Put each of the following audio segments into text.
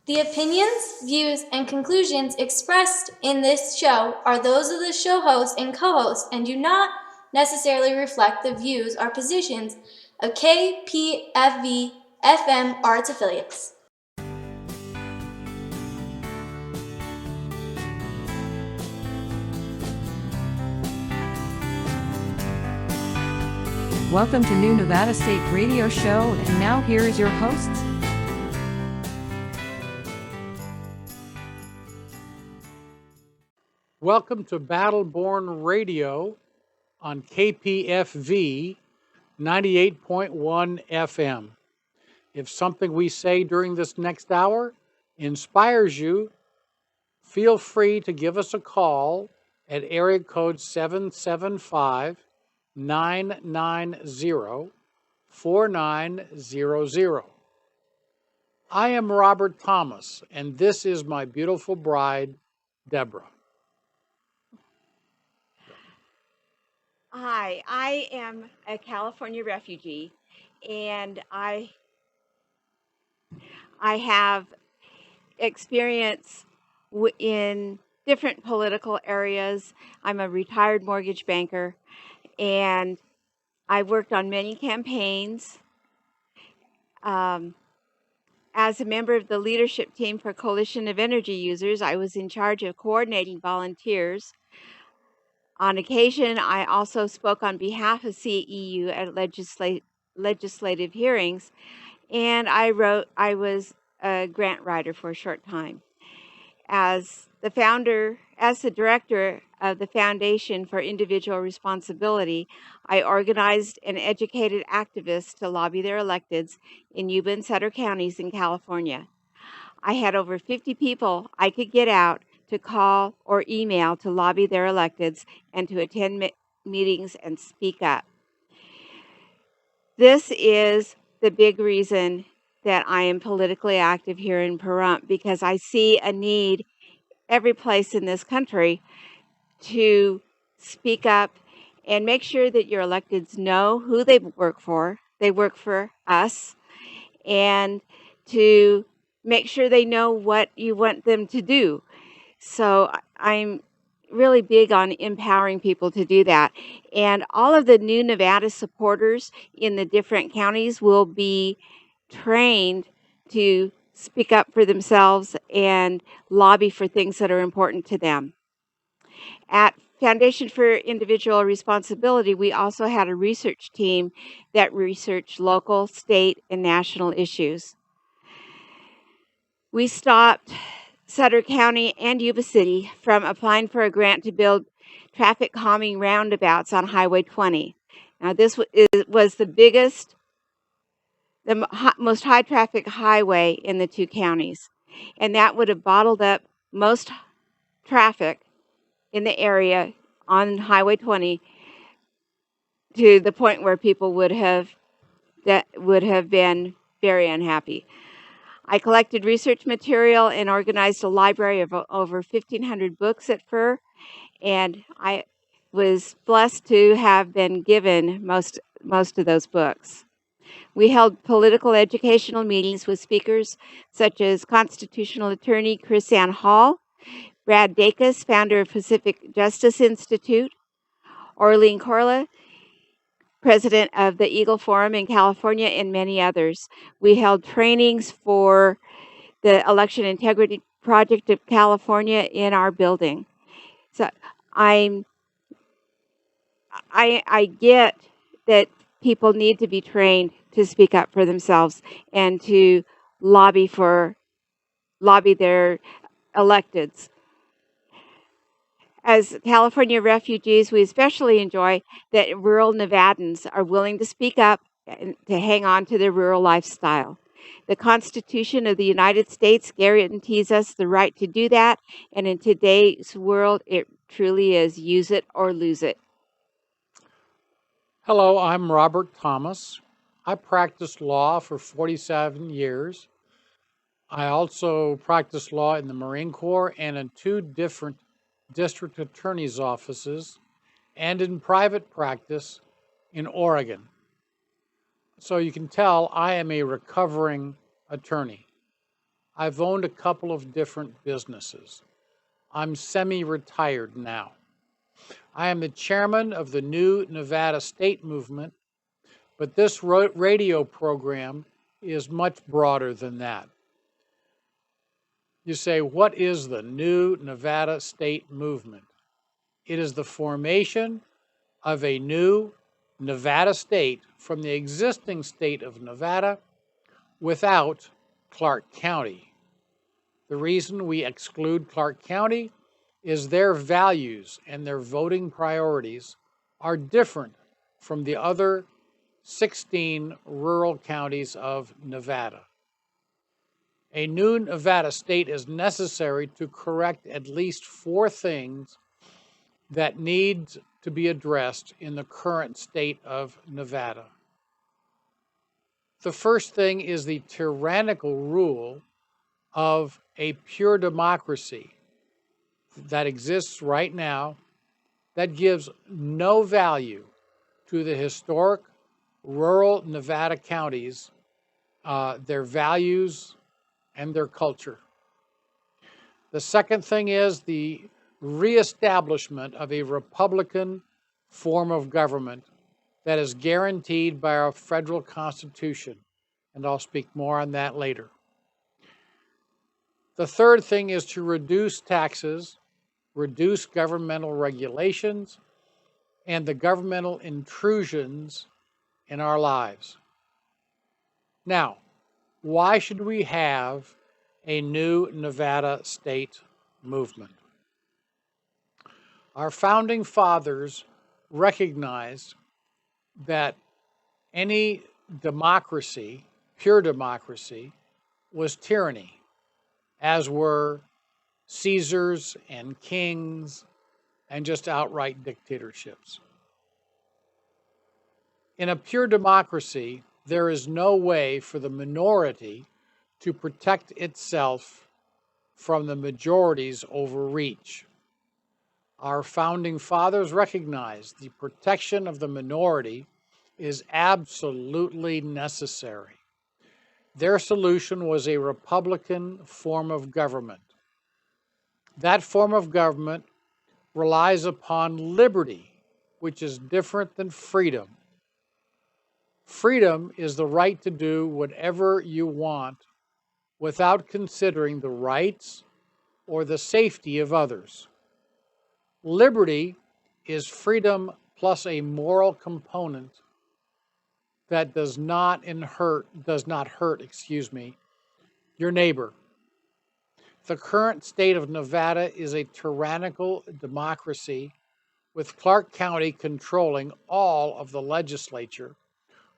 The opinions, views, and conclusions expressed in this show are those of the show host and co-host and do not necessarily reflect the views or positions of KPFV FM or its affiliates. Welcome to New Nevada State Radio Show, and now here is your hosts. Welcome to Battleborn Radio on KPFV 98.1 FM. If something we say during this next hour inspires you, feel free to give us a call at area code 775-990-4900. I am Robert Thomas, and this is my beautiful bride, Deborah. Hi, I am a California refugee, and I have experience in different political areas. I'm a retired mortgage banker, and I worked on many campaigns. As a member of the leadership team for Coalition of Energy Users, I was in charge of coordinating volunteers. On occasion, I also spoke on behalf of CEU at legislative hearings, and I was a grant writer for a short time. As the director of the Foundation for Individual Responsibility, I organized and educated activists to lobby their electeds in Yuba and Sutter counties in California. I had over 50 people I could get out to call or email to lobby their electeds and to attend meetings and speak up. This is the big reason that I am politically active here in Pahrump, because I see a need every place in this country to speak up and make sure that your electeds know who they work for. They work for us, and to make sure they know what you want them to do. So I'm really big on empowering people to do that. And all of the new Nevada supporters in the different counties will be trained to speak up for themselves and lobby for things that are important to them. At Foundation for Individual Responsibility, we also had a research team that researched local, state, and national issues. We stopped Sutter County and Yuba City from applying for a grant to build traffic calming roundabouts on Highway 20. Now, this was the most high traffic highway in the two counties, and that would have bottled up most traffic in the area on Highway 20 to the point where people would have been very unhappy. I collected research material and organized a library of over 1,500 books at FIR, and I was blessed to have been given most of those books. We held political educational meetings with speakers such as constitutional attorney Chris Ann Hall, Brad Dacus, founder of Pacific Justice Institute, Orlene Corla, president of the Eagle Forum in California, and many others. We held trainings for the Election Integrity Project of California in our building. So I get that people need to be trained to speak up for themselves and to lobby their electeds. As California refugees, we especially enjoy that rural Nevadans are willing to speak up and to hang on to their rural lifestyle. The Constitution of the United States guarantees us the right to do that, and in today's world, it truly is use it or lose it. Hello, I'm Robert Thomas. I practiced law for 47 years. I also practiced law in the Marine Corps and in 2 different district attorney's offices and in private practice in Oregon. So you can tell I am a recovering attorney. I've owned a couple of different businesses. I'm semi-retired now. I am the chairman of the New Nevada State Movement, but this radio program is much broader than that. You say, what is the New Nevada State Movement? It is the formation of a new Nevada state from the existing state of Nevada without Clark County. The reason we exclude Clark County is their values and their voting priorities are different from the other 16 rural counties of Nevada. A new Nevada state is necessary to correct at least 4 things that need to be addressed in the current state of Nevada. The first thing is the tyrannical rule of a pure democracy that exists right now that gives no value to the historic rural Nevada counties, their values, and their culture. The second thing is the reestablishment of a Republican form of government that is guaranteed by our federal Constitution, and I'll speak more on that later. The third thing is to reduce taxes, reduce governmental regulations, and the governmental intrusions in our lives. Now, why should we have a new Nevada state movement? Our founding fathers recognized that any democracy, pure democracy, was tyranny, as were Caesars and kings and just outright dictatorships. In a pure democracy, there is no way for the minority to protect itself from the majority's overreach. Our founding fathers recognized the protection of the minority is absolutely necessary. Their solution was a Republican form of government. That form of government relies upon liberty, which is different than freedom. Freedom is the right to do whatever you want without considering the rights or the safety of others. Liberty is freedom plus a moral component that does not hurt your neighbor. The current state of Nevada is a tyrannical democracy with Clark County controlling all of the legislature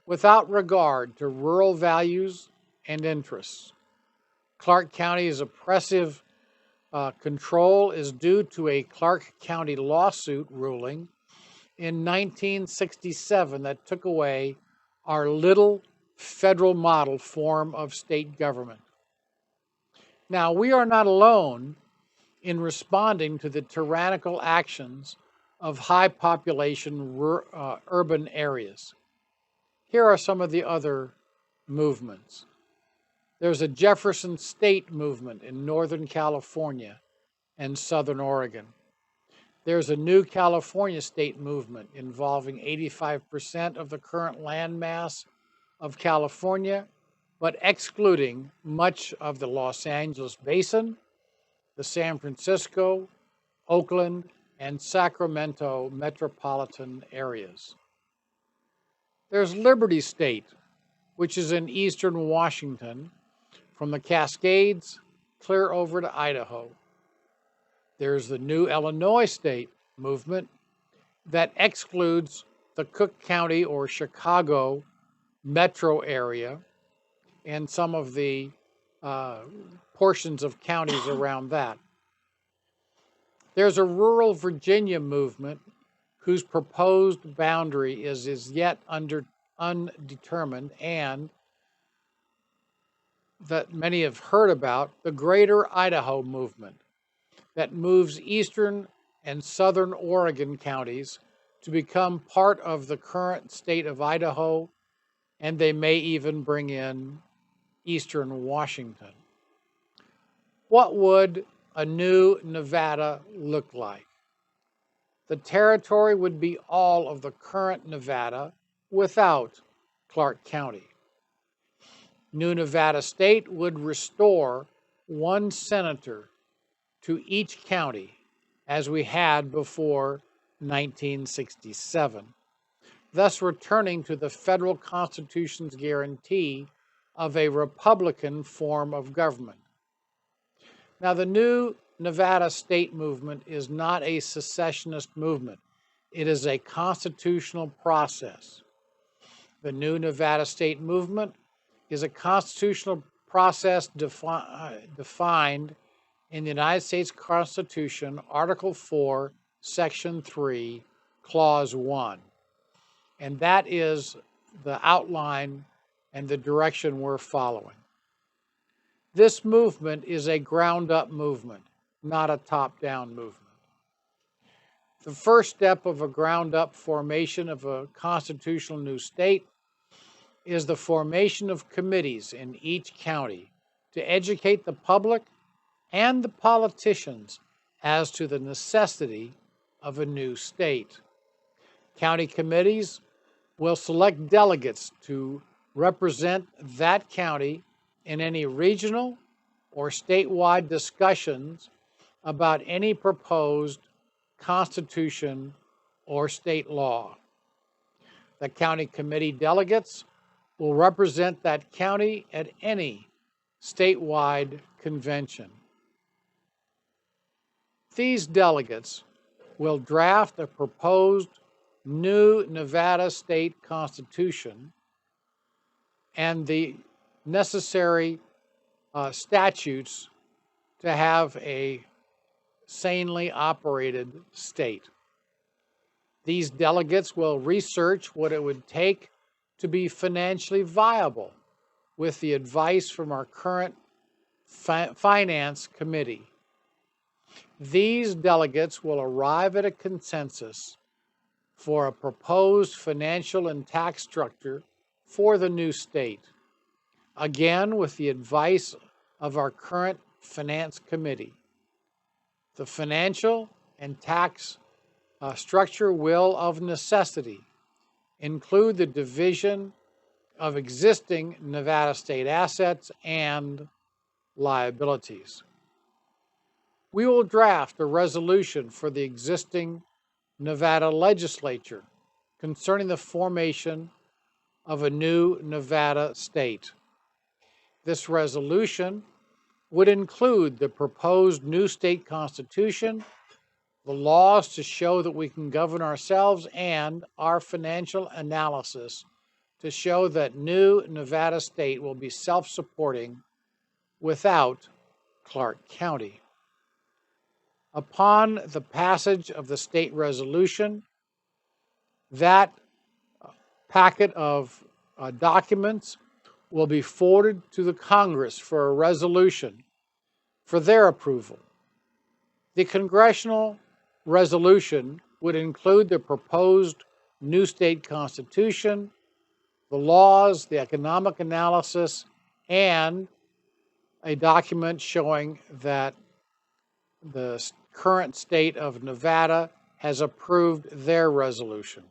without regard to rural values and interests. Clark County's oppressive control is due to a Clark County lawsuit ruling in 1967 that took away our little federal model form of state government. Now, we are not alone in responding to the tyrannical actions of high population urban areas. Here are some of the other movements. There's a Jefferson State movement in Northern California and Southern Oregon. There's a new California state movement involving 85% of the current landmass of California, but excluding much of the Los Angeles basin, the San Francisco, Oakland, and Sacramento metropolitan areas. There's Liberty State, which is in eastern Washington, from the Cascades clear over to Idaho. There's the new Illinois state movement that excludes the Cook County or Chicago metro area and some of the portions of counties around that. There's a rural Virginia movement whose proposed boundary is yet undetermined, and that many have heard about, the Greater Idaho movement that moves eastern and southern Oregon counties to become part of the current state of Idaho, and they may even bring in eastern Washington. What would a new Nevada look like? The territory would be all of the current Nevada without Clark County. New Nevada State would restore one senator to each county as we had before 1967, thus returning to the federal Constitution's guarantee of a Republican form of government. Now, the new Nevada state movement is not a secessionist movement. It is a constitutional process. The new Nevada state movement is a constitutional process defined in the United States Constitution, Article 4, Section 3, Clause 1. And that is the outline and the direction we're following. This movement is a ground-up movement, not a top-down movement. The first step of a ground-up formation of a constitutional new state is the formation of committees in each county to educate the public and the politicians as to the necessity of a new state. County committees will select delegates to represent that county in any regional or statewide discussions about any proposed constitution or state law. The county committee delegates will represent that county at any statewide convention. These delegates will draft a proposed new Nevada state constitution and the necessary statutes to have a sanely operated state. These delegates will research what it would take to be financially viable with the advice from our current finance committee. These delegates will arrive at a consensus for a proposed financial and tax structure for the new state, again with the advice of our current finance committee. The financial and tax structure will, of necessity, include the division of existing Nevada state assets and liabilities. We will draft a resolution for the existing Nevada legislature concerning the formation of a new Nevada state. This resolution would include the proposed new state constitution, the laws to show that we can govern ourselves, and our financial analysis to show that new Nevada state will be self-supporting without Clark County. Upon the passage of the state resolution, that packet of documents will be forwarded to the Congress for a resolution for their approval. The congressional resolution would include the proposed new state constitution, the laws, the economic analysis, and a document showing that the current state of Nevada has approved their resolution.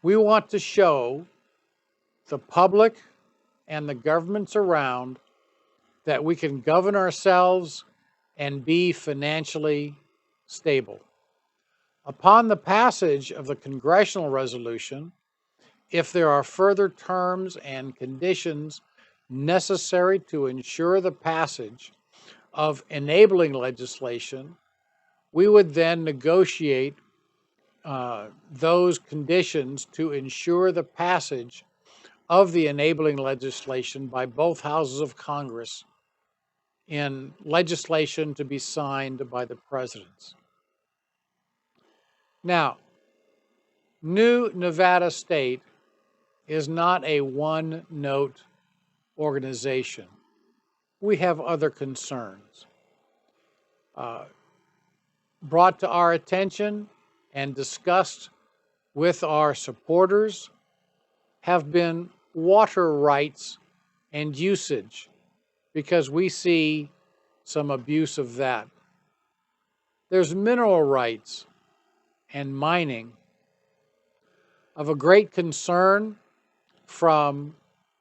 We want to show the public and the governments around that we can govern ourselves and be financially stable. Upon the passage of the congressional resolution, if there are further terms and conditions necessary to ensure the passage of enabling legislation, we would then negotiate those conditions to ensure the passage of the enabling legislation by both houses of Congress in legislation to be signed by the presidents. Now, New Nevada State is not a one-note organization. We have other concerns. Brought to our attention and discussed with our supporters have been water rights and usage because we see some abuse of that. There's mineral rights and mining. Of a great concern from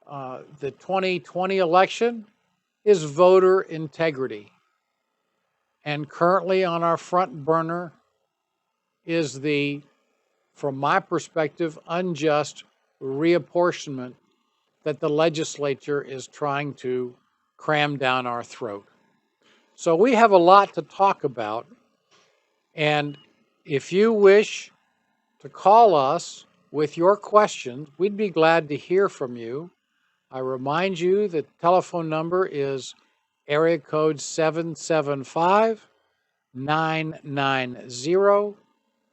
the 2020 election is voter integrity. And currently on our front burner is the, from my perspective, unjust reapportionment that the legislature is trying to cram down our throat. So we have a lot to talk about. And if you wish to call us with your questions, we'd be glad to hear from you. I remind you that the telephone number is area code 775 990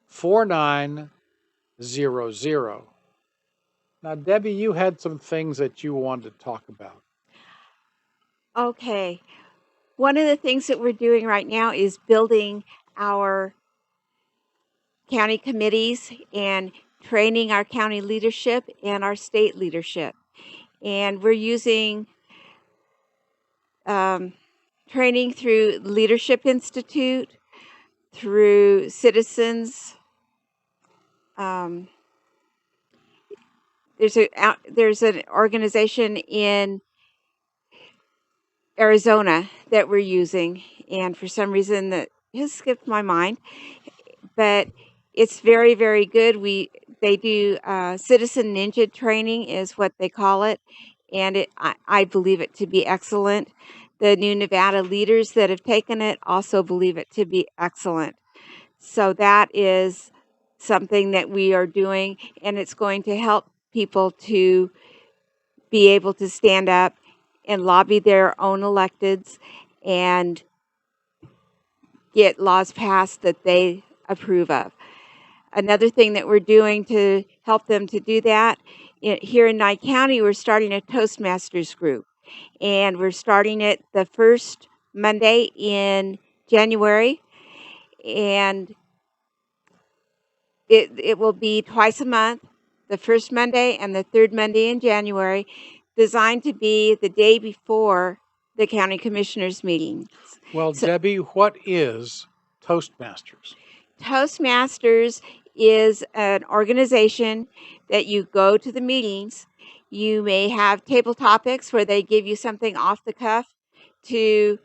4900. Now, Debbie, you had some things that you wanted to talk about. Okay. One of the things that we're doing right now is building our county committees and training our county leadership and our state leadership. And we're using training through Leadership Institute, through Citizens. There's an organization in Arizona that we're using, and for some reason that has skipped my mind, but it's very, very good. They do Citizen Ninja training is what they call it, and I believe it to be excellent. The new Nevada leaders that have taken it also believe it to be excellent. So that is something that we are doing, and it's going to help people to be able to stand up and lobby their own electeds and get laws passed that they approve of. Another thing that we're doing to help them to do that, here in Nye County, we're starting a Toastmasters group. And we're starting it the first Monday in January. And it will be twice a month, the first Monday and the third Monday in January, designed to be the day before the county commissioners meeting. Well, Debbie, what is Toastmasters? Toastmasters is an organization that you go to the meetings. You may have table topics where they give you something off the cuff to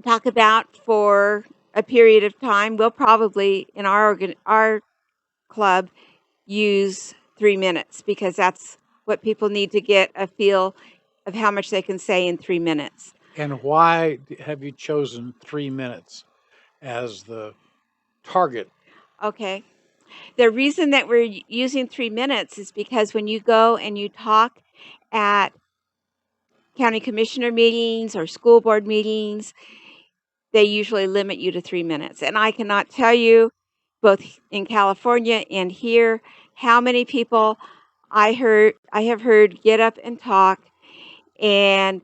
talk about for a period of time. We'll probably, in our club, use 3 minutes because that's what people need to get a feel of how much they can say in 3 minutes. And why have you chosen 3 minutes as the target? Okay. The reason that we're using 3 minutes is because when you go and you talk at county commissioner meetings or school board meetings, they usually limit you to 3 minutes. And I cannot tell you, both in California and here, how many people I have heard get up and talk, and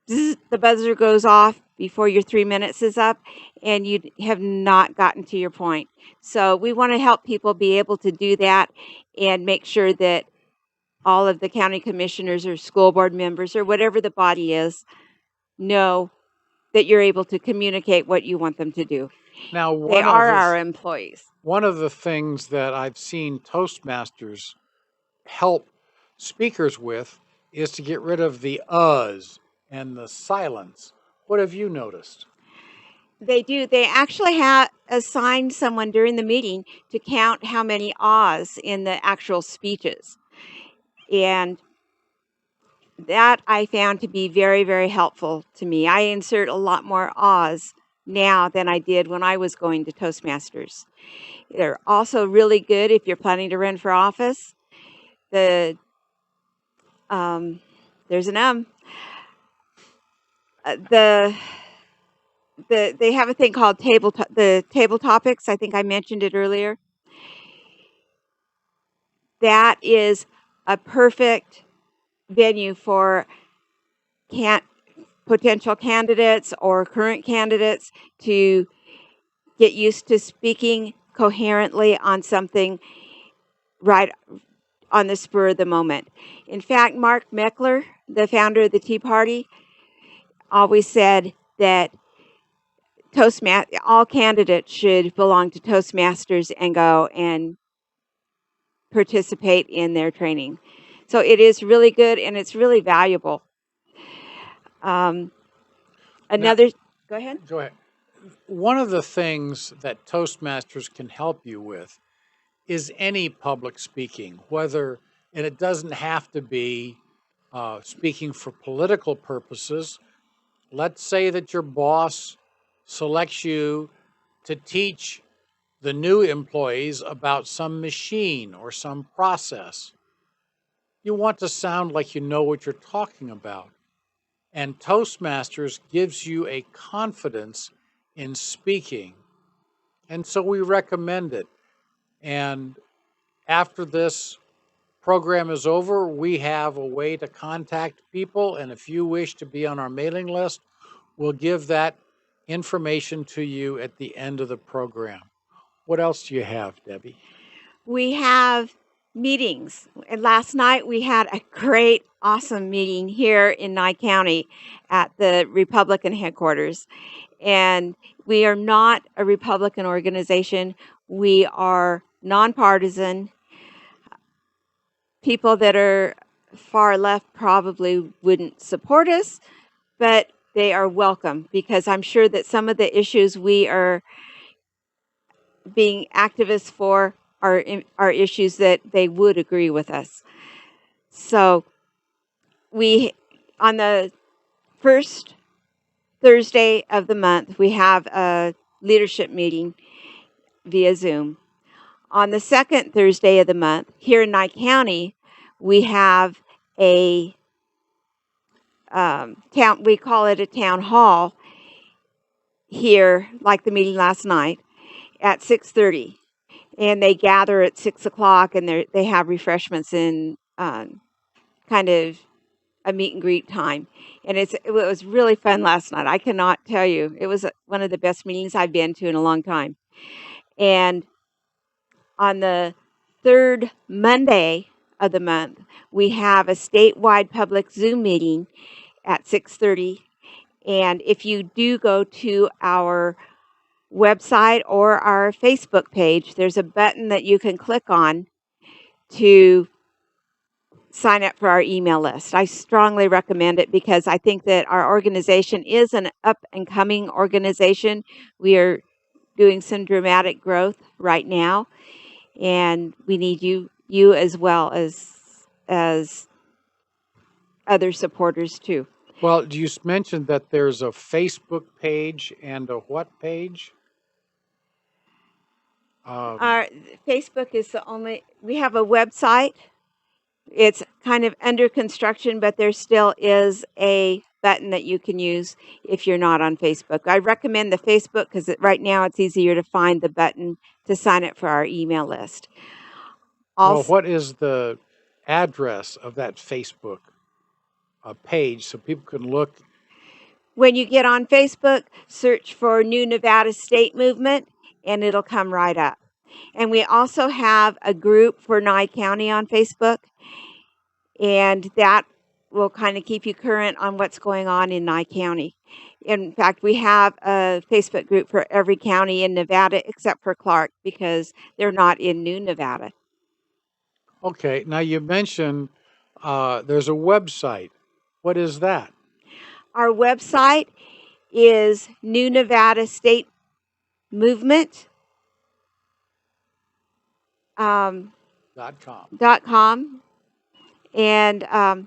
the buzzer goes off before your 3 minutes is up, and you have not gotten to your point. So we want to help people be able to do that and make sure that all of the county commissioners or school board members or whatever the body is know that you're able to communicate what you want them to do. Now, They are our employees. One of the things that I've seen Toastmasters help speakers with is to get rid of the uhs and the silence. What have you noticed? They do. They actually have assigned someone during the meeting to count how many ahs in the actual speeches. And that I found to be very, very helpful to me. I insert a lot more ahs now than I did when I was going to Toastmasters. They're also really good if you're planning to run for office. There's an they have a thing called the table topics. I think I mentioned it earlier. That is a perfect venue for potential candidates or current candidates to get used to speaking coherently on something right on the spur of the moment. In fact, Mark Meckler, the founder of the Tea Party, always said that all candidates should belong to Toastmasters and go and participate in their training. So it is really good and it's really valuable. Now, Another, go ahead. go ahead. One of the things that Toastmasters can help you with is any public speaking, and it doesn't have to be speaking for political purposes. Let's say that your boss selects you to teach the new employees about some machine or some process. You want to sound like you know what you're talking about. And Toastmasters gives you a confidence in speaking. And so we recommend it. And after this program is over, we have a way to contact people. And if you wish to be on our mailing list, we'll give that information to you at the end of the program. What else do you have, Debbie? We have meetings. And last night we had a great, awesome meeting here in Nye County at the Republican headquarters. And we are not a Republican organization. We are nonpartisan. People that are far left probably wouldn't support us, but they are welcome because I'm sure that some of the issues we are being activists for are issues that they would agree with us. So we, on the first Thursday of the month, we have a leadership meeting via Zoom. On the second Thursday of the month, here in Nye County, we have a we call it a town hall here, like the meeting last night, at 6:30. And they gather at 6 o'clock and they have refreshments in kind of a meet and greet time. And it was really fun last night. I cannot tell you. It was one of the best meetings I've been to in a long time. And on the third Monday of the month, we have a statewide public Zoom meeting at 6:30. And if you do go to our website or our Facebook page, there's a button that you can click on to sign up for our email list. I strongly recommend it because I think that our organization is an up and coming organization. We are doing some dramatic growth right now, and we need you as well as other supporters too. Well, you mentioned that there's a Facebook page and a what page? Our Facebook is the only, we have a website. It's kind of under construction, but there still is a button that you can use if you're not on Facebook. I recommend the Facebook because right now it's easier to find the button to sign up for our email list. Well, what is the address of that Facebook page so people can look? When you get on Facebook, search for New Nevada State Movement and it'll come right up. And we also have a group for Nye County on Facebook, and that will kind of keep you current on what's going on in Nye County. In fact, we have a Facebook group for every county in Nevada except for Clark because they're not in New Nevada. Okay, now you mentioned there's a website. What is that? Our website is New Nevada State Movement. .com. And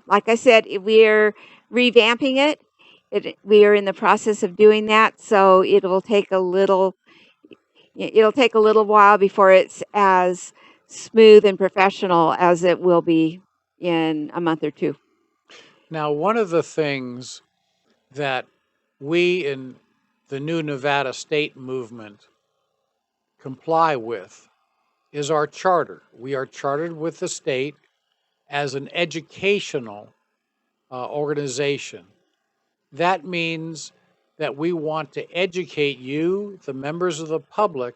like I said, we're revamping it. We are in the process of doing that, so it'll take a little while before it's as smooth and professional as it will be in a month or two. Now, one of the things that we in the New Nevada State Movement comply with is our charter. We are chartered with the state as an educational organization. That means that we want to educate you, the members of the public,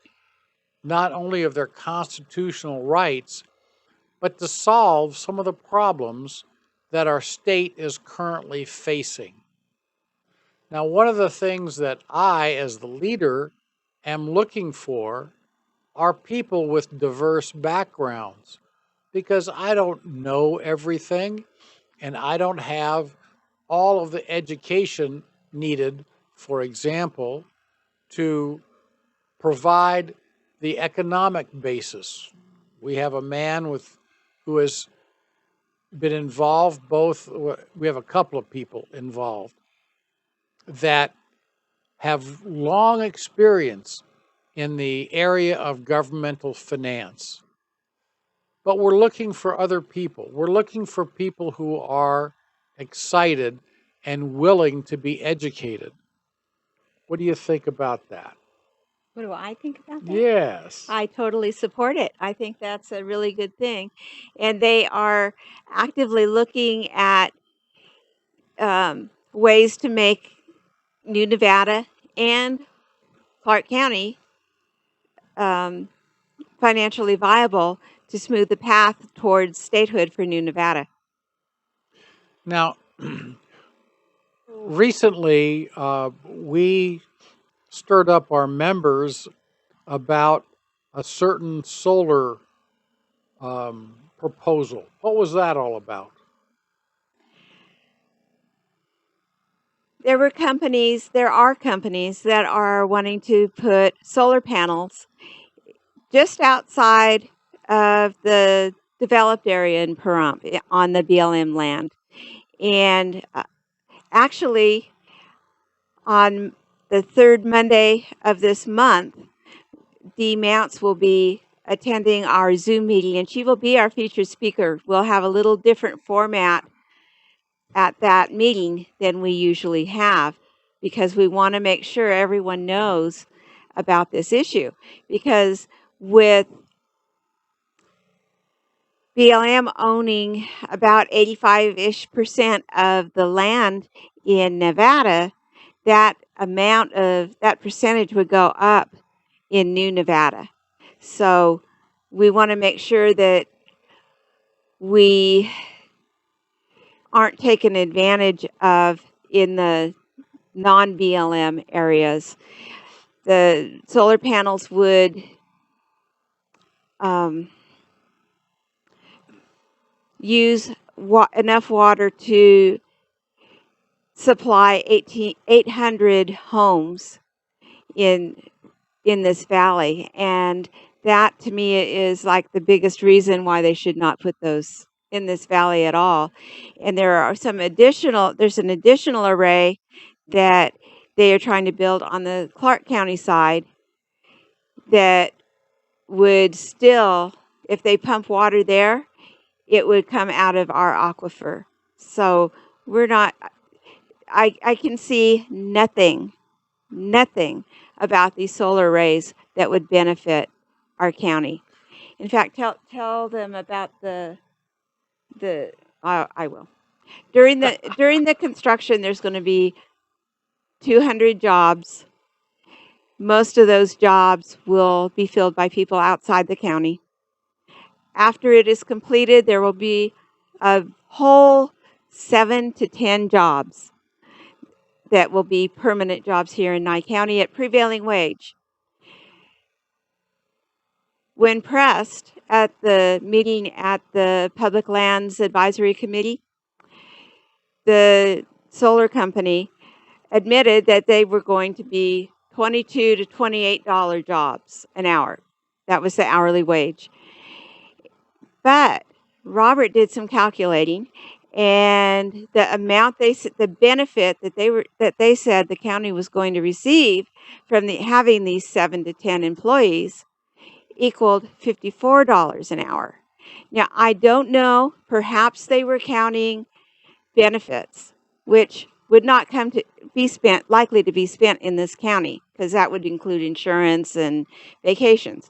not only of their constitutional rights, but to solve some of the problems that our state is currently facing. Now, one of the things that I, as the leader, am looking for are people with diverse backgrounds because I don't know everything and I don't have all of the education needed, for example, to provide the economic basis. We have a man who has been involved both, we have a couple of people involved that have long experience in the area of governmental finance. But we're looking for other people. We're looking for people who are excited and willing to be educated. What do you think about that? What do I think about that? Yes. I totally support it. I think that's a really good thing. And they are actively looking at ways to make New Nevada and Clark County financially viable to smooth the path towards statehood for New Nevada. Now, recently, we stirred up our members about a certain solar proposal. What was that all about? There are companies that are wanting to put solar panels just outside of the developed area in Pahrump on the BLM land. And actually, on the third Monday of this month, Dee Mounts will be attending our Zoom meeting, and she will be our featured speaker. We'll have a little different format at that meeting than we usually have because we want to make sure everyone knows about this issue. Because with BLM owning about 85-ish% of the land in Nevada, that percentage would go up in New Nevada. So we want to make sure that we aren't taken advantage of in the non-BLM areas. The solar panels would use enough water to supply 800 homes in this valley, and that to me is like the biggest reason why they should not put those in this valley at all. And there's an additional array that they are trying to build on the Clark County side that would still, if they pump water there, it would come out of our aquifer. So I can see nothing about these solar arrays that would benefit our county. In fact, tell them about I will. During the construction, there's going to be 200 jobs. Most of those jobs will be filled by people outside the county. After it is completed, there will be a whole 7 to 10 jobs that will be permanent jobs here in Nye County at prevailing wage. When pressed at the meeting at the Public Lands Advisory Committee, the solar company admitted that they were going to be $22 to $28 jobs an hour. That was the hourly wage. But Robert did some calculating, and the benefit that they said the county was going to receive from having these 7 to 10 employees equaled $54 an hour. Now, I don't know, perhaps they were counting benefits, which would not likely to be spent in this county, because that would include insurance and vacations.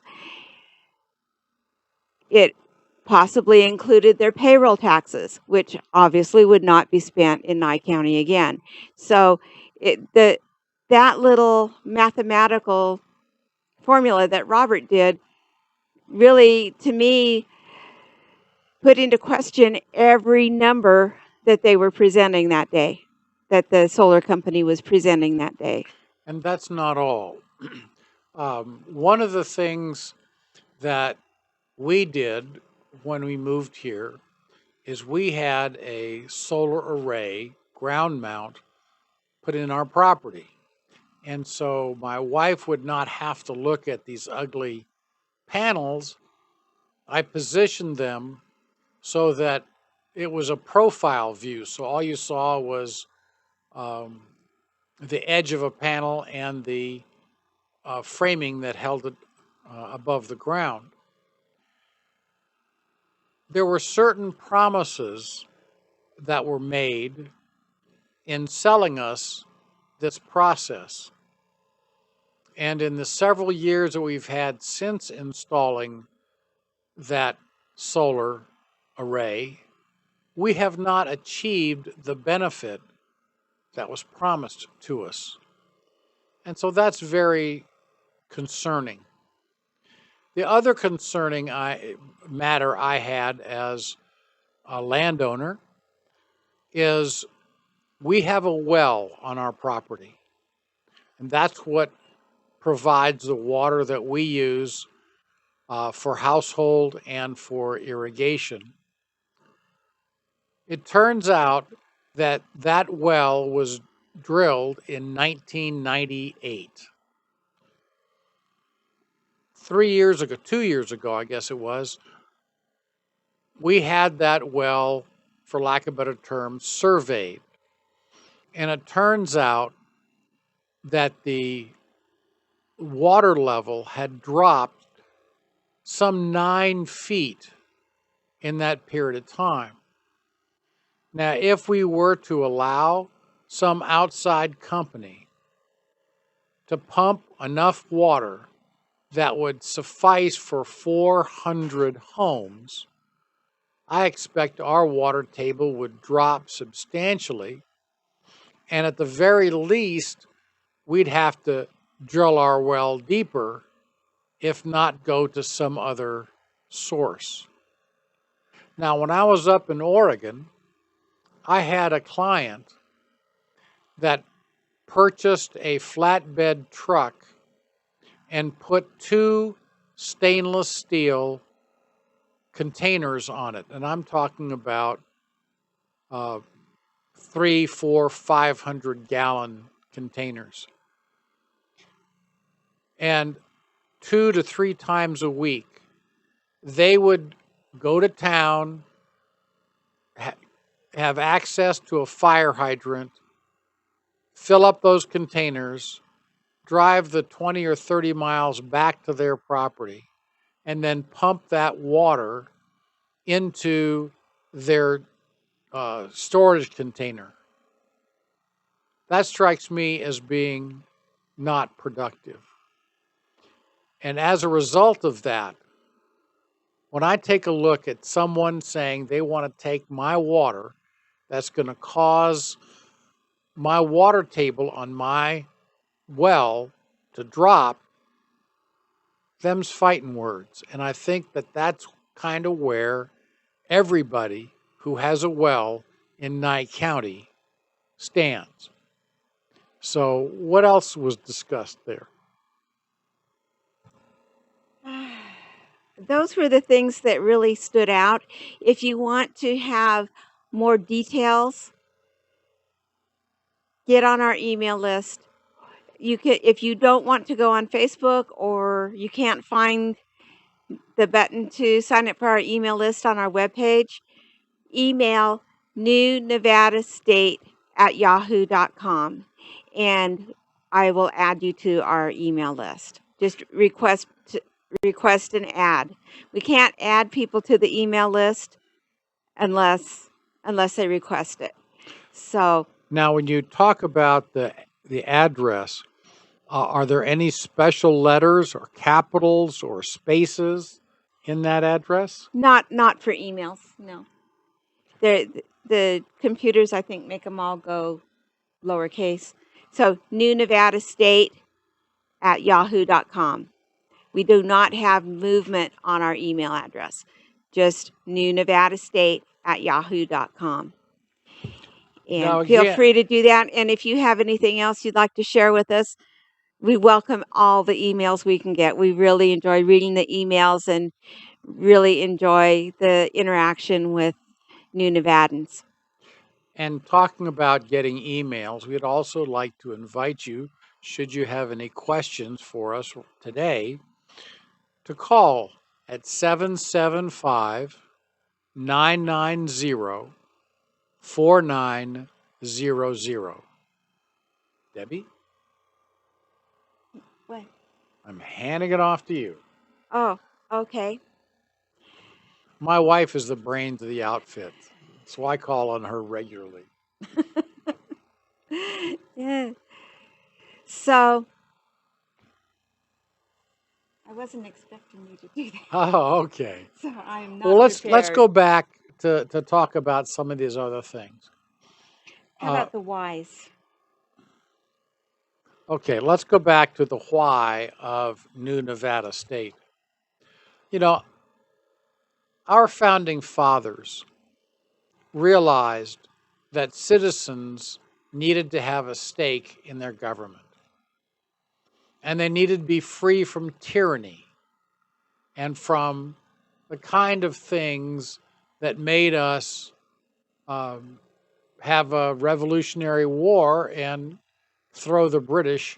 It possibly included their payroll taxes, which obviously would not be spent in Nye County again. So that little mathematical formula that Robert did really, to me, put into question every number that they were presenting that day. that the solar company was presenting that day. And that's not all. One of the things that we did when we moved here is we had a solar array ground mount put in our property. And so my wife would not have to look at these ugly panels. I positioned them so that it was a profile view. So all you saw was the edge of a panel and the framing that held it above the ground. There were certain promises that were made in selling us this process. And in the several years that we've had since installing that solar array, we have not achieved the benefit that was promised to us. And so that's very concerning. The other concerning matter I had as a landowner is we have a well on our property, and that's what provides the water that we use for household and for irrigation. It turns out that that well was drilled in 1998. 3 years ago, 2 years ago, I guess it was, we had that well, for lack of a better term, surveyed. And it turns out that the water level had dropped some 9 feet in that period of time. Now, if we were to allow some outside company to pump enough water that would suffice for 400 homes, I expect our water table would drop substantially. And at the very least, we'd have to drill our well deeper, if not go to some other source. Now, when I was up in Oregon, I had a client that purchased a flatbed truck and put 2 stainless steel containers on it. And I'm talking about 3, 4, 500 gallon containers. And 2 to 3 times a week, they would go to town, have access to a fire hydrant, fill up those containers, drive the 20 or 30 miles back to their property, and then pump that water into their storage container. That strikes me as being not productive. And as a result of that, when I take a look at someone saying they want to take my water, that's going to cause my water table on my well to drop, them's fighting words. And I think that that's kind of where everybody who has a well in Nye County stands. So what else was discussed there? Those were the things that really stood out. If you want to have more details, get on our email list. You could, if you don't want to go on Facebook or you can't find the button to sign up for our email list on our webpage, email newnevadastate@yahoo.com and I will add you to our email list. Just request an ad. We can't add people to the email list unless they request it. So now, when you talk about the address, are there any special letters or capitals or spaces in that address? not for emails, no. The computers, I think, make them all go lowercase. So newnevadastate@yahoo.com. We do not have movement on our email address, just newnevadastate@yahoo.com. Now, And feel again, free to do that. And if you have anything else you'd like to share with us, we welcome all the emails we can get. We really enjoy reading the emails and really enjoy the interaction with new Nevadans. and talking about getting emails, we'd also like to invite you, should you have any questions for us today, to call at 775 990 4900. Debbie, What? I'm handing it off to you. Oh, okay. My wife is the brains of the outfit, so I call on her regularly. Yeah. So I wasn't expecting you to do that. Oh, okay. So I'm not Well, let's prepared. go back to talk about some of these other things. How about the whys? Okay, let's go back to the why of New Nevada State. You know, our founding fathers realized that citizens needed to have a stake in their government, and they needed to be free from tyranny and from the kind of things that made us have a revolutionary war and throw the British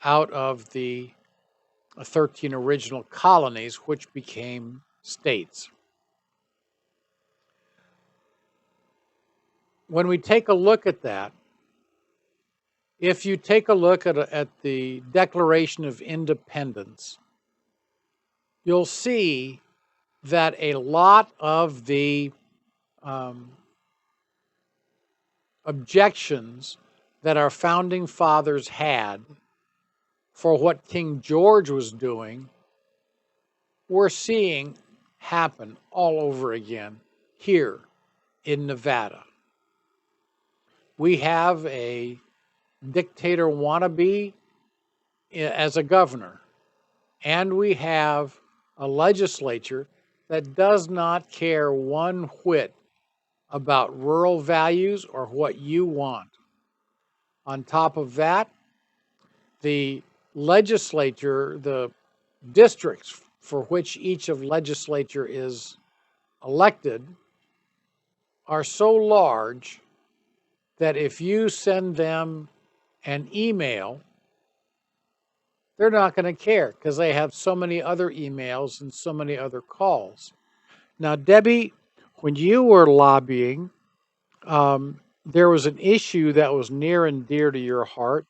out of the 13 original colonies, which became states. When we take a look at that, if you take a look at the Declaration of Independence, you'll see that a lot of the objections that our founding fathers had for what King George was doing, we're seeing happen all over again here in Nevada. We have a dictator wannabe as a governor, and we have a legislature that does not care one whit about rural values or what you want. On top of that, the legislature, the districts for which each of legislature is elected are so large that if you send them an email, they're not going to care because they have so many other emails and so many other calls. Now, Debbie, when you were lobbying, there was an issue that was near and dear to your heart,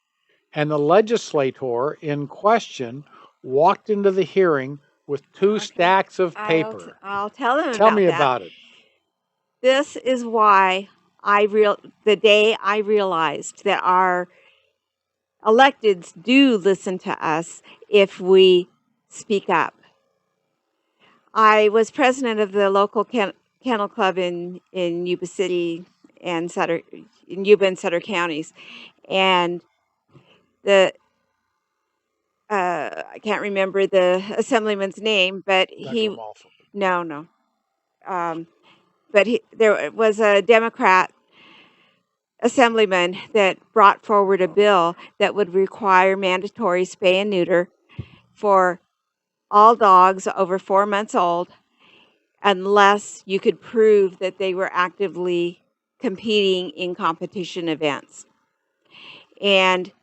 and the legislator in question walked into the hearing with two Okay. stacks of paper. I'll tell them Tell about me that. about it. This is why the day I realized that our electeds do listen to us if we speak up. I was president of the local kennel club in Yuba City and Yuba and Sutter counties, and the I can't remember the assemblyman's name, but there was a Democrat assemblyman that brought forward a bill that would require mandatory spay and neuter for all dogs over 4 months old unless you could prove that they were actively competing in competition events. And,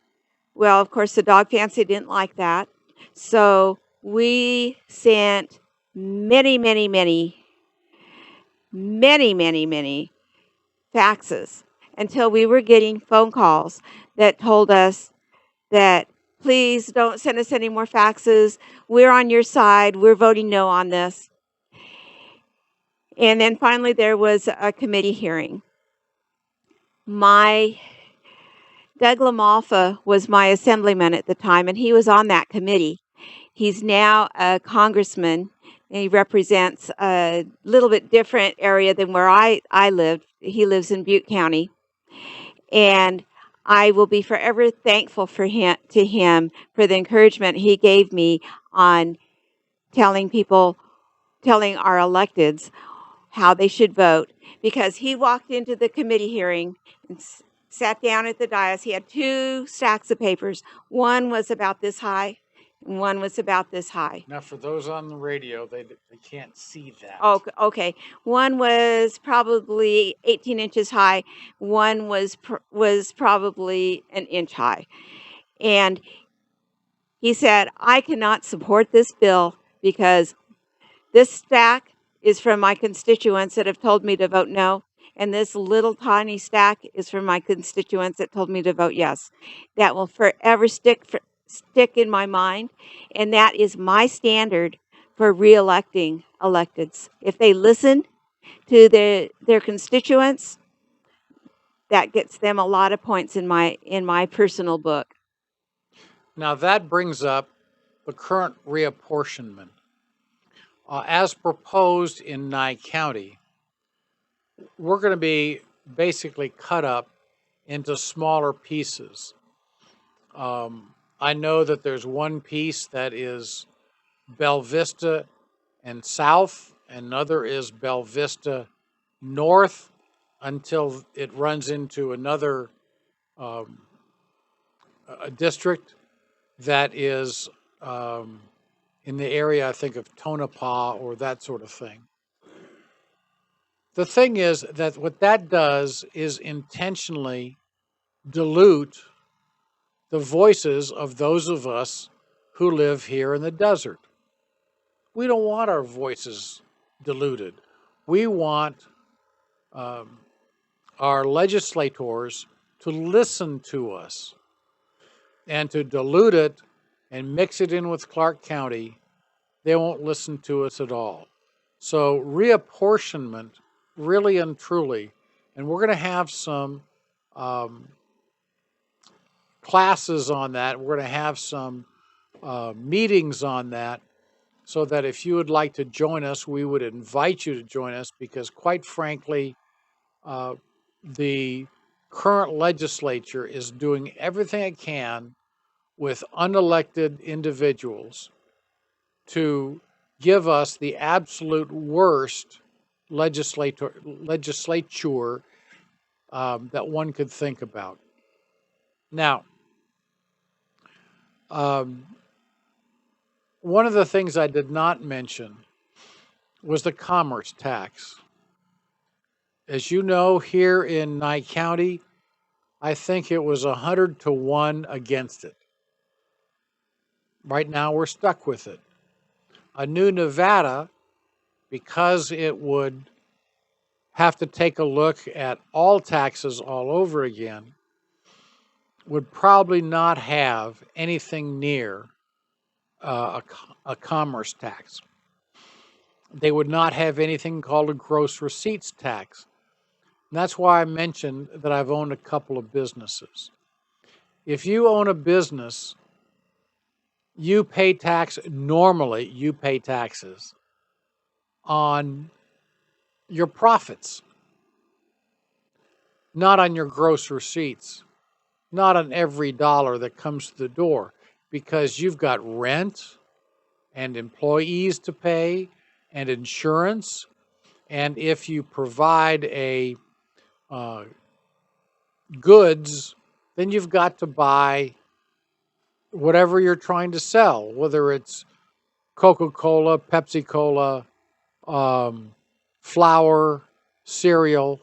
well, of course, the dog fancy didn't like that. So we sent many faxes until we were getting phone calls that told us that please don't send us any more faxes. We're on your side. We're voting no on this. And then finally there was a committee hearing. Doug LaMalfa was my assemblyman at the time, and he was on that committee. He's now a congressman, and he represents a little bit different area than where I lived. He lives in Butte County. And I will be forever thankful to him for the encouragement he gave me on telling our electeds how they should vote, because he walked into the committee hearing and sat down at the dais. He had two stacks of papers. One was about this high, and one was about this high. Now, for those on the radio, they can't see that. Oh, okay. One was probably 18 inches high. One was probably an inch high. And he said, I cannot support this bill because this stack is from my constituents that have told me to vote no. And this little tiny stack is from my constituents that told me to vote yes. That will forever stick in my mind. And that is my standard for reelecting electeds. If they listen to their constituents, that gets them a lot of points in my personal book. Now, that brings up the current reapportionment. As proposed in Nye County, we're going to be basically cut up into smaller pieces. I know that there's one piece that is Bell Vista and south, another is Bell Vista north until it runs into another a district that is in the area, I think, of Tonopah or that sort of thing. The thing is that what that does is intentionally dilute the voices of those of us who live here in the desert. We don't want our voices diluted. We want our legislators to listen to us, and to dilute it and mix it in with Clark County, they won't listen to us at all. So reapportionment, really and truly, and we're going to have some classes on that. We're going to have some meetings on that, so that if you would like to join us, we would invite you to join us, because quite frankly, the current legislature is doing everything it can with unelected individuals to give us the absolute worst legislature that one could think about. Now, one of the things I did not mention was the commerce tax. As you know, here in Nye County, I think it was 100-1 against it. Right now, we're stuck with it. A new Nevada, because it would have to take a look at all taxes all over again, would probably not have anything near a commerce tax. They would not have anything called a gross receipts tax. And that's why I mentioned that I've owned a couple of businesses. If you own a business, you pay tax, normally you pay taxes on your profits, not on your gross receipts, not on every dollar that comes to the door, because you've got rent and employees to pay and insurance. And if you provide a goods, then you've got to buy whatever you're trying to sell, whether it's Coca-Cola, Pepsi-Cola, flour, cereal,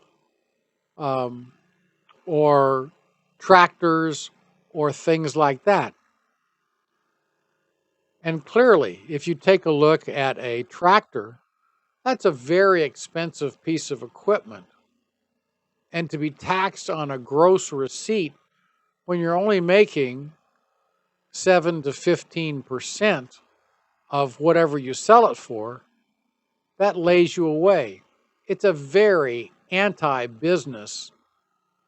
or tractors, or things like that. And clearly, if you take a look at a tractor, that's a very expensive piece of equipment. And to be taxed on a gross receipt when you're only making 7 to 15% of whatever you sell it for, that lays you away. It's a very anti-business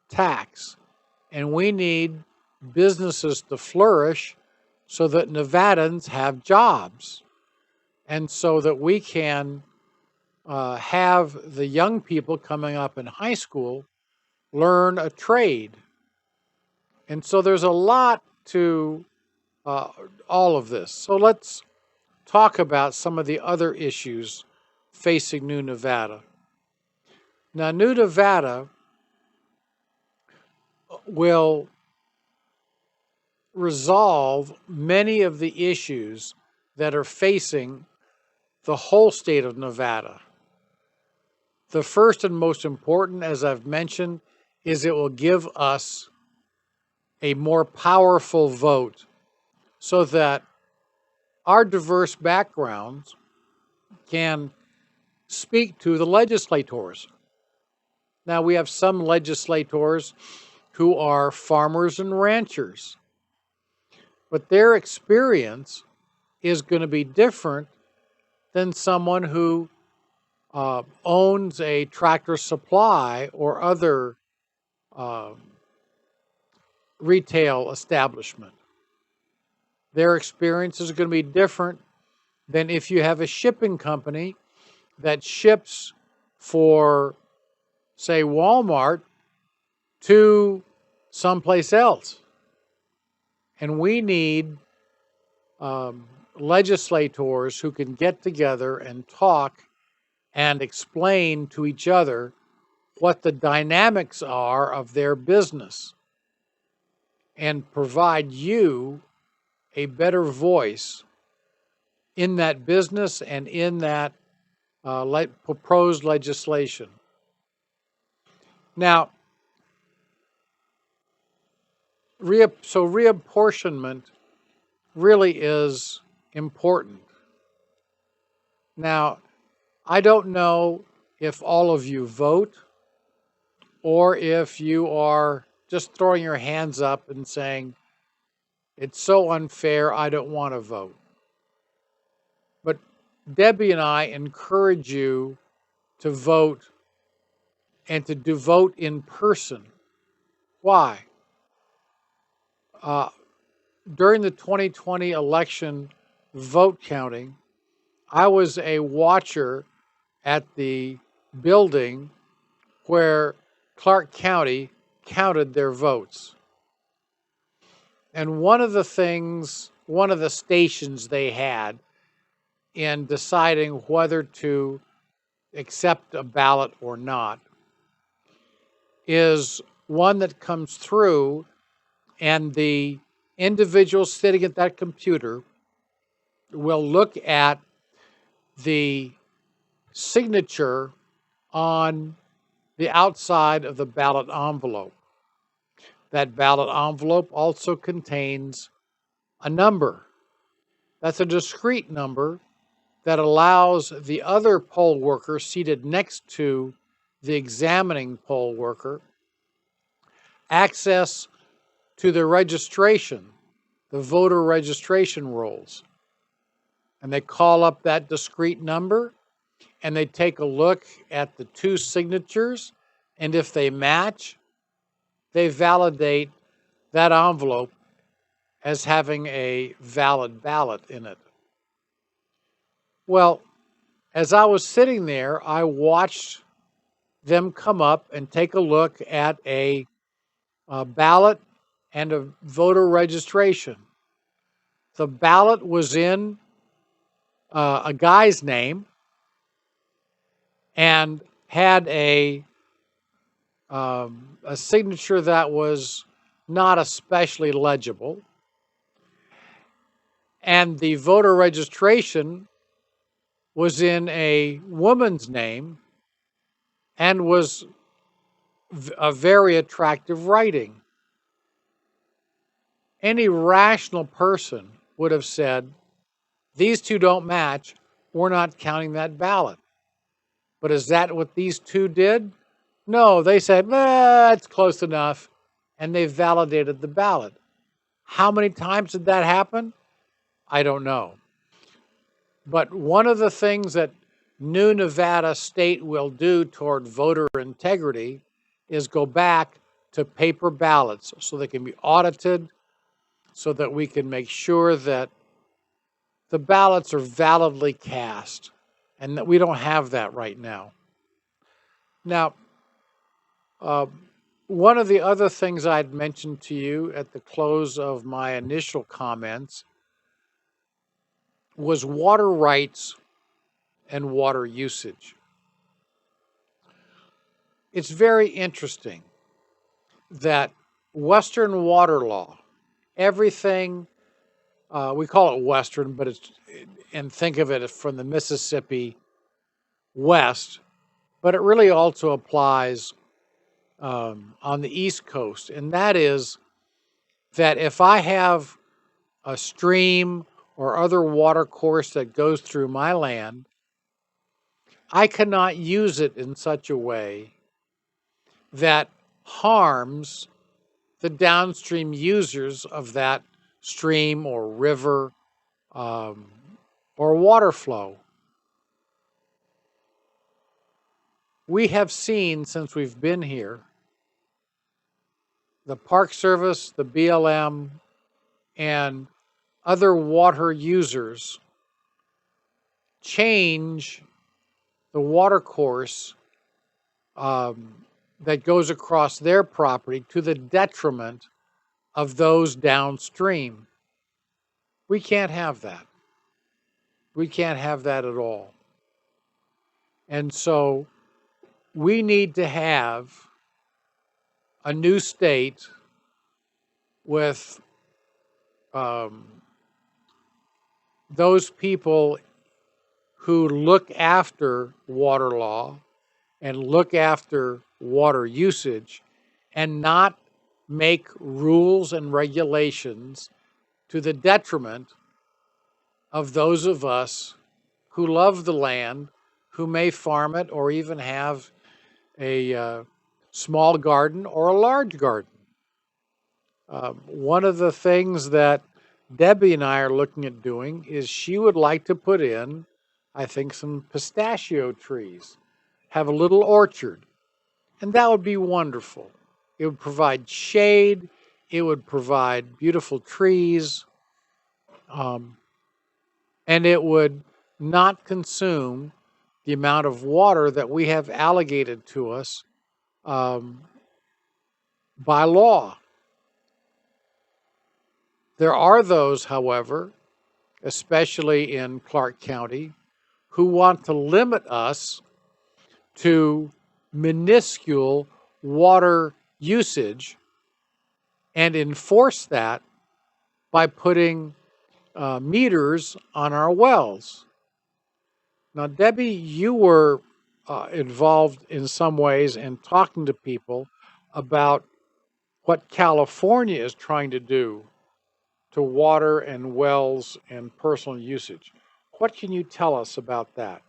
tax, and we need businesses to flourish so that Nevadans have jobs, and so that we can have the young people coming up in high school learn a trade. And so there's a lot to all of this. So let's talk about some of the other issues facing New Nevada. Now, New Nevada will resolve many of the issues that are facing the whole state of Nevada. The first and most important, as I've mentioned, is it will give us a more powerful vote so that our diverse backgrounds can speak to the legislators. Now, we have some legislators who are farmers and ranchers, but their experience is going to be different than someone who owns a Tractor Supply or other uh, retail establishment. Their experience is going to be different than if you have a shipping company that ships for, say, Walmart to someplace else. And we need legislators who can get together and talk and explain to each other what the dynamics are of their business and provide you a better voice in that business and in that proposed legislation. Now, reapportionment really is important. Now, I don't know if all of you vote or if you are just throwing your hands up and saying, it's so unfair, I don't want to vote. But Debbie and I encourage you to vote and to do vote in person. Why? During the 2020 election vote counting, I was a watcher at the building where Clark County counted their votes. And one of the stations they had in deciding whether to accept a ballot or not is one that comes through, and the individual sitting at that computer will look at the signature on the outside of the ballot envelope. That ballot envelope also contains a number. That's a discrete number that allows the other poll worker seated next to the examining poll worker access to the registration, the voter registration rolls. And they call up that discrete number and they take a look at the two signatures, and if they match, they validate that envelope as having a valid ballot in it. Well, as I was sitting there, I watched them come up and take a look at a ballot and a voter registration. The ballot was in a guy's name and had a signature that was not especially legible. And the voter registration was in a woman's name and was a very attractive writing. Any rational person would have said, these two don't match, we're not counting that ballot. But is that what these two did? No, they said, it's close enough, and they validated the ballot. How many times did that happen? I don't know. But one of the things that New Nevada State will do toward voter integrity is go back to paper ballots so they can be audited, so that we can make sure that the ballots are validly cast, and that we don't have that right now. Now, one of the other things I'd mentioned to you at the close of my initial comments was water rights and water usage. it's very interesting that Western water law, everything, we call it Western, but it's, and think of it from the Mississippi west, but it really also applies on the East Coast. And that is that if I have a stream or other water course that goes through my land, I cannot use it in such a way that harms the downstream users of that stream or river or water flow. We have seen since we've been here, the Park Service, the BLM, and other water users change the water course that goes across their property to the detriment of those downstream. We can't have that. We can't have that at all. And so we need to have a new state with those people who look after water law and look after water usage and not make rules and regulations to the detriment of those of us who love the land, who may farm it or even have a small garden or a large garden. One of the things that Debbie and I are looking at doing is she would like to put in, I think, some pistachio trees, have a little orchard, and that would be wonderful. It would provide shade, it would provide beautiful trees, and it would not consume the amount of water that we have allocated to us by law. There are those, however, especially in Clark County, who want to limit us to minuscule water usage and enforce that by putting meters on our wells. Now, Debbie, you were involved in some ways in talking to people about what California is trying to do to water and wells and personal usage. What can you tell us about that?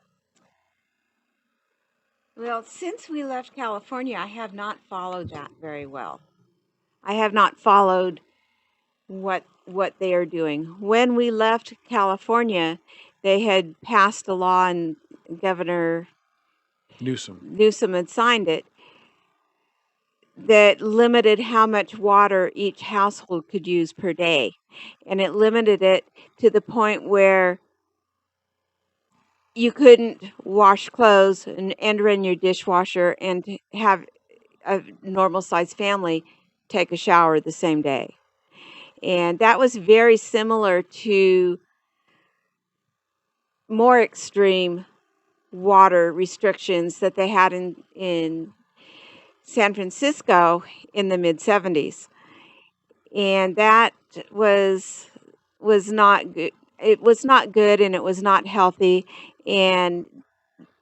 Well, since we left California, I have not followed that very well. I have not followed what they are doing. When we left California, they had passed a law, and Governor Newsom had signed it, that limited how much water each household could use per day. And it limited it to the point where you couldn't wash clothes and run your dishwasher and have a normal sized family take a shower the same day. And that was very similar to more extreme water restrictions that they had in San Francisco in the mid-70s. And that was not good. It was not good, and it was not healthy, and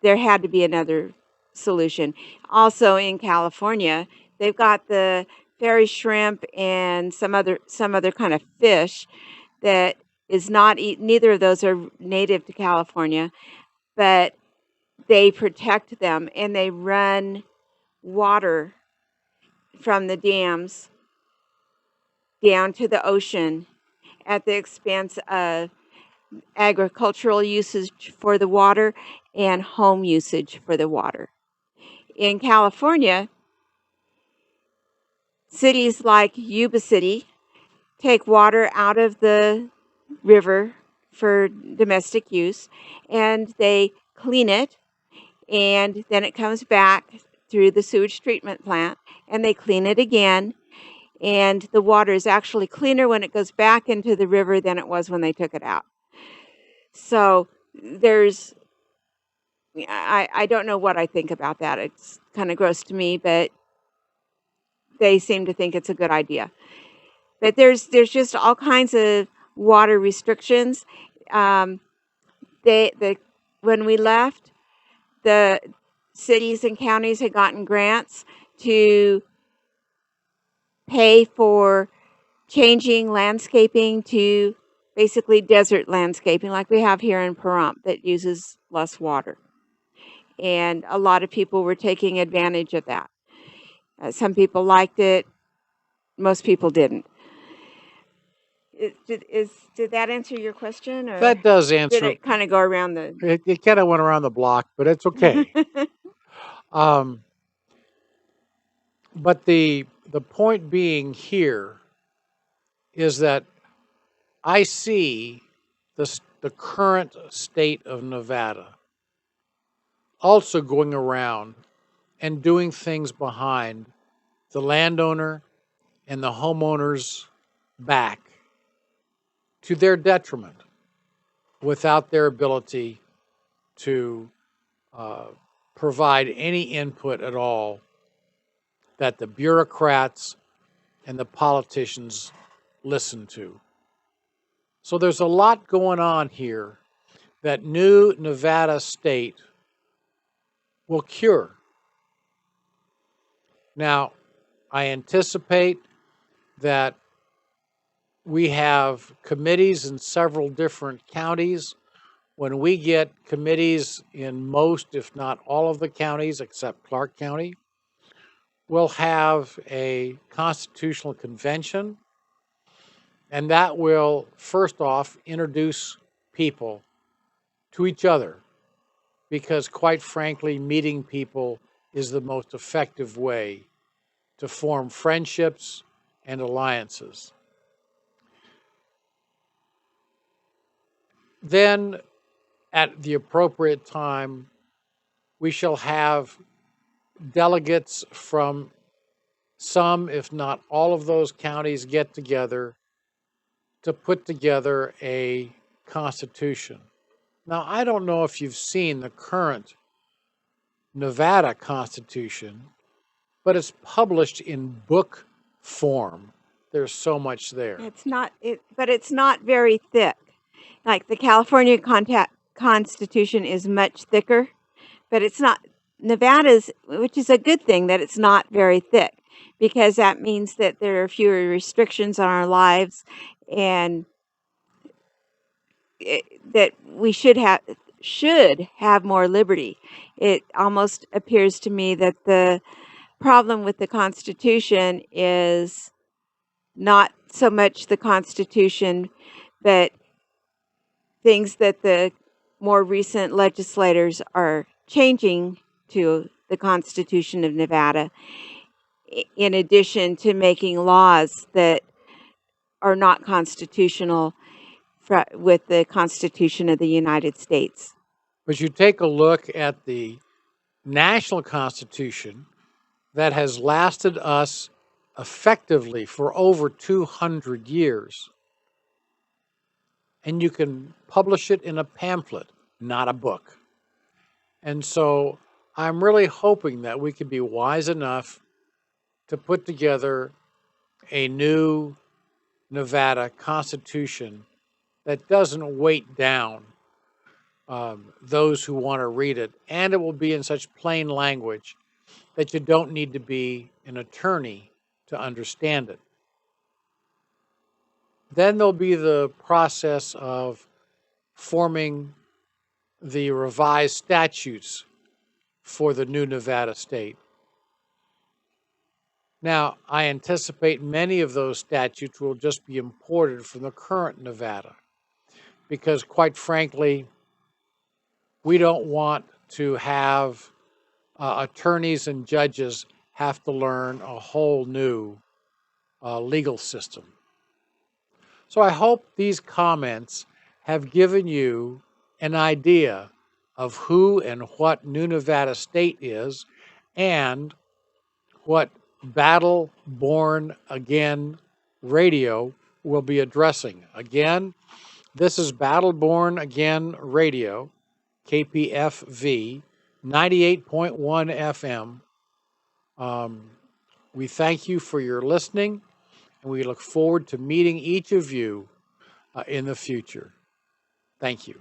there had to be another solution. Also in California, they've got the fairy shrimp and some other kind of fish that is not neither of those are native to California, but they protect them, and they run water from the dams down to the ocean at the expense of agricultural usage for the water and home usage for the water. In California, cities like Yuba City take water out of the river for domestic use, and they clean it, and then it comes back through the sewage treatment plant, and they clean it again, and the water is actually cleaner when it goes back into the river than it was when they took it out. So there's I don't know what I think about that. It's kind of gross to me, but they seem to think it's a good idea. But there's just all kinds of water restrictions. Um, when we left, the cities and counties had gotten grants to pay for changing landscaping to basically desert landscaping like we have here in Pahrump that uses less water. And a lot of people were taking advantage of that. Some people liked it, most people didn't. Did that answer your question, or That does did answer. it kind of go around the? It kind of went around the block, but it's okay. Um, but the point being here is that I see the current state of Nevada also going around and doing things behind the landowner and the homeowner's back to their detriment without their ability to provide any input at all that the bureaucrats and the politicians listen to. So there's a lot going on here that new Nevada state will cure. Now, I anticipate that we have committees in several different counties. When we get committees in most, if not all of the counties except Clark County, we'll have a constitutional convention, and that will, first off, introduce people to each other, because quite frankly, meeting people is the most effective way to form friendships and alliances. Then, at the appropriate time, we shall have delegates from some, if not all of those counties get together to put together a constitution. Now, I don't know if you've seen the current Nevada Constitution, but it's published in book form. There's so much there. But it's not very thick. Like the California Constitution is much thicker, but it's not. Nevada's, which is a good thing that it's not very thick, because that means that there are fewer restrictions on our lives, and that we should have more liberty. It almost appears to me that the problem with the Constitution is not so much the Constitution, but things that the more recent legislators are changing to the Constitution of Nevada, in addition to making laws that are not constitutional with the Constitution of the United States. But you take a look at the national Constitution that has lasted us effectively for over 200 years. And you can publish it in a pamphlet, not a book. And so I'm really hoping that we can be wise enough to put together a new Nevada Constitution that doesn't weight down those who want to read it, and it will be in such plain language that you don't need to be an attorney to understand it. Then there'll be the process of forming the revised statutes for the new Nevada state. Now, I anticipate many of those statutes will just be imported from the current Nevada, because quite frankly, we don't want to have attorneys and judges have to learn a whole new legal system. So I hope these comments have given you an idea of who and what New Nevada State is, and what Battle Born Again Radio will be addressing. Again, this is Battle Born Again Radio, KPFV 98.1 FM. We thank you for your listening, and we look forward to meeting each of you in the future. Thank you.